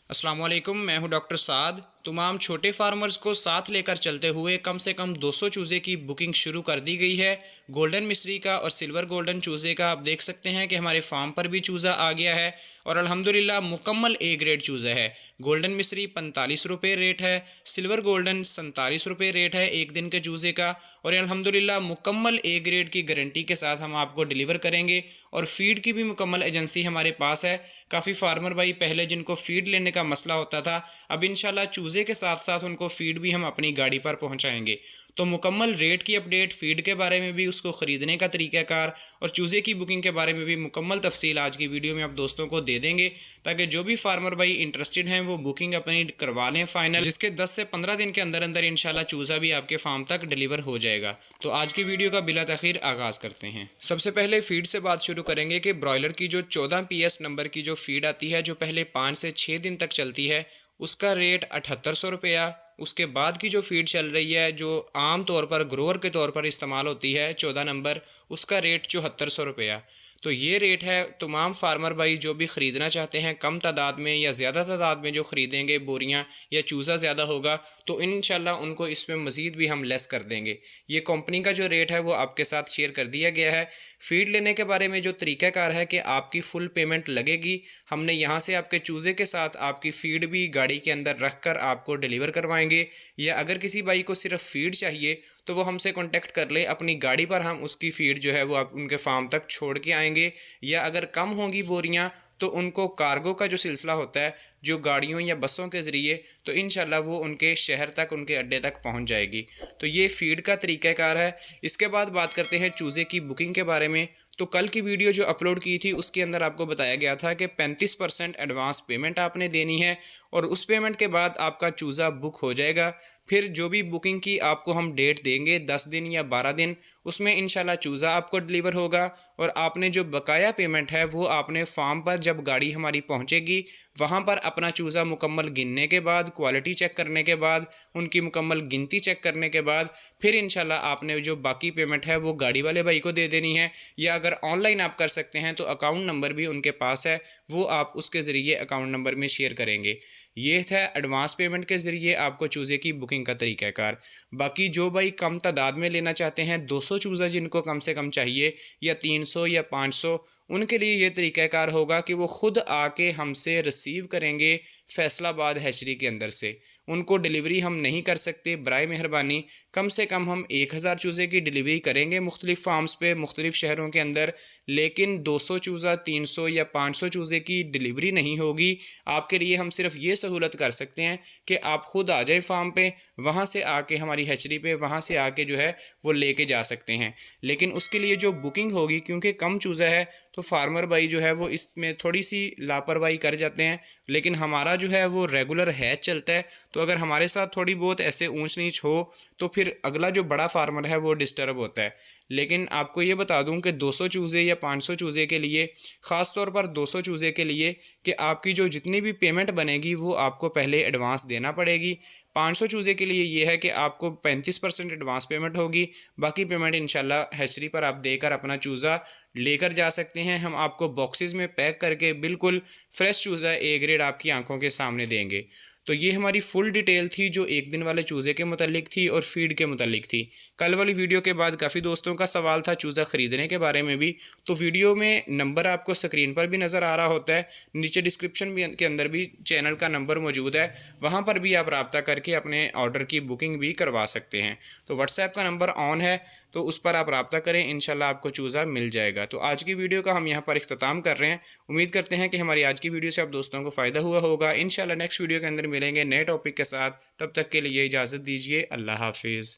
अस्सलाम वालेकुम, मैं हूं डॉक्टर साद। तमाम छोटे फार्मर्स को साथ लेकर चलते हुए कम से कम 200 चूज़े की बुकिंग शुरू कर दी गई है। गोल्डन मिस्री का और सिल्वर गोल्डन चूज़े का आप देख सकते हैं कि हमारे फार्म पर भी चूज़ा आ गया है और अल्हम्दुलिल्लाह मुकम्मल ए ग्रेड चूज़ा है। गोल्डन मिस्री 45 रुपये रेट है, सिल्वर गोल्डन 47 रुपये रेट है एक दिन के चूज़े का। और अल्हम्दुलिल्लाह मुकम्मल ए ग्रेड की गारंटी के साथ हम आपको डिलीवर करेंगे और फीड की भी मुकम्मल एजेंसी हमारे पास है। काफ़ी फार्मर भाई पहले जिनको फीड लेने का मसला होता था, अब इंशाल्लाह चूज़े के साथ साथ उनको फीड भी हम अपनी गाड़ी पर पहुंचाएंगे। तो मुकम्मल रेट की अपडेट, फीड के बारे में भी, उसको ख़रीदने का तरीक़ाकार और चूज़े की बुकिंग के बारे में भी मुकम्मल तफसील आज की वीडियो में आप दोस्तों को दे देंगे, ताकि जो भी फार्मर भाई इंटरेस्टेड हैं वो बुकिंग अपनी करवा लें फाइनल, जिसके 10 से 15 दिन के अंदर अंदर इंशाल्लाह चूज़ा भी आपके फार्म तक डिलीवर हो जाएगा। तो आज की वीडियो का बिला तखीर आगाज़ करते हैं। सबसे पहले फीड से बात शुरू करेंगे कि ब्रॉयलर की जो 14 PS नंबर की जो फीड आती है, जो पहले 5 से 6 दिन तक चलती है, उसका रेट 7800 रुपया। उसके बाद की जो फीड चल रही है, जो आम तौर पर ग्रोअर के तौर पर इस्तेमाल होती है, 14 नंबर, उसका रेट 7400 रुपया। तो ये रेट है। तमाम फार्मर भाई जो भी ख़रीदना चाहते हैं, कम तादाद में या ज़्यादा तादाद में जो ख़रीदेंगे बोरियां या चूज़ा ज़्यादा होगा, तो इंशाल्लाह उनको इसमें मज़ीद भी हम लेस कर देंगे। ये कंपनी का जो रेट है वो आपके साथ शेयर कर दिया गया है। फ़ीड लेने के बारे में जो तरीक़ाकार है कि आपकी फ़ुल पेमेंट लगेगी। हमने यहाँ से आपके चूज़े के साथ आपकी फ़ीड भी गाड़ी के अंदर रख कर आपको डिलीवर करवाएंगे। या अगर किसी भाई को सिर्फ फ़ीड चाहिए तो वो हमसे कॉन्टेक्ट कर ले, अपनी गाड़ी पर हम उसकी फ़ीड जो है वो आप उनके फार्म तक छोड़ के आएंगे। या अगर कम होंगी बोरियां तो उनको कार्गो का जो सिलसिला होता है, जो गाड़ियों या बसों के ज़रिए, तो इंशाल्लाह वो उनके शहर तक, उनके अड्डे तक पहुंच जाएगी। तो ये फ़ीड का तरीक़ाकार है। इसके बाद बात करते हैं चूज़े की बुकिंग के बारे में। तो कल की वीडियो जो अपलोड की थी उसके अंदर आपको बताया गया था कि 35% एडवांस पेमेंट आपने देनी है और उस पेमेंट के बाद आपका चूज़ा बुक हो जाएगा। फिर जो भी बुकिंग की आपको हम डेट देंगे, 10 दिन या 12 दिन, उसमें इंशाल्लाह चूज़ा आपको डिलीवर होगा। और आपने जो बकाया पेमेंट है वो आपने फार्म पर, जब गाड़ी हमारी पहुंचेगी, वहां पर अपना चूज़ा मुकम्मल गिनने के बाद, क्वालिटी चेक करने के बाद, उनकी मुकम्मल गिनती चेक करने के बाद, फिर इंशाल्लाह आपने जो बाकी पेमेंट है वो गाड़ी वाले भाई को दे देनी है। या अगर ऑनलाइन आप कर सकते हैं तो अकाउंट नंबर भी उनके पास है, वो आप उसके ज़रिए अकाउंट नंबर में शेयर करेंगे। ये था एडवांस पेमेंट के ज़रिए आपको चूज़े की बुकिंग का तरीक़ाकार। बाकी जो भाई कम तादाद में लेना चाहते हैं, 200 चूज़ा जिनको कम से कम चाहिए, या 300 या 500, उनके लिए ये तरीक़ाकार होगा कि वो ख़ुद आके हमसे रिसीव करेंगे फैसलाबाद हैचरी के अंदर से। उनको डिलीवरी हम नहीं कर सकते। बराए मेहरबानी कम से कम हम 1000 चूज़े की डिलीवरी करेंगे मुख्तलिफ़ फार्म्स पे, मुख्तलिफ़ शहरों के अंदर, लेकिन 200 चूज़ा, 300 या 500 चूज़े की डिलीवरी नहीं होगी। आपके लिए हम सिर्फ ये सहूलत कर सकते हैं कि आप ख़ुद आ जाए फार्म पे, वहाँ से आके हमारी हैचरी पे, वहाँ से आके जो है वो लेके जा सकते हैं। लेकिन उसके लिए जो बुकिंग होगी, क्योंकि कम चूज़ा है, तो फार्मर भाई जो है वो इसमें थोड़ी सी लापरवाही कर जाते हैं। लेकिन हमारा जो है वो रेगुलर हैच चलता है, तो अगर हमारे साथ थोड़ी बहुत ऐसे ऊंच नीच हो तो फिर अगला जो बड़ा फार्मर है वो डिस्टर्ब होता है। लेकिन आपको ये बता दूं कि 200 चूज़े या 500 चूज़े के लिए, ख़ास तौर पर 200 चूज़े के लिए, कि आपकी जो जितनी भी पेमेंट बनेगी वो आपको पहले एडवांस देना पड़ेगी। 500 चूज़े के लिए ये है कि आपको 35% एडवांस पेमेंट होगी, बाकी पेमेंट इंशाल्लाह हैचरी पर आप देकर अपना चूज़ा लेकर जा सकते हैं। हम आपको बॉक्सेस में पैक करके बिल्कुल फ्रेश चूज़ा ए ग्रेड आपकी आंखों के सामने देंगे। तो ये हमारी फुल डिटेल थी जो एक दिन वाले चूज़े के मुतालिक थी और फीड के मुतालिक थी। कल वाली वीडियो के बाद काफ़ी दोस्तों का सवाल था चूज़ा ख़रीदने के बारे में भी, तो वीडियो में नंबर आपको स्क्रीन पर भी नज़र आ रहा होता है, नीचे डिस्क्रिप्शन भी के अंदर भी चैनल का नंबर मौजूद है, वहाँ पर भी आप रब्ता करके अपने ऑर्डर की बुकिंग भी करवा सकते हैं। तो व्हाट्सएप का नंबर ऑन है, तो उस पर आप रब्ता करें, इंशाल्लाह आपको चूज़ा मिल जाएगा। तो आज की वीडियो का हम यहाँ पर इख्तिताम कर रहे हैं। उम्मीद करते हैं कि हमारी आज की वीडियो से आप दोस्तों को फ़ायदा हुआ होगा। इंशाल्लाह नेक्स्ट वीडियो के अंदर मिलेंगे नए टॉपिक के साथ। तब तक के लिए इजाज़त दीजिए। अल्लाह हाफिज़।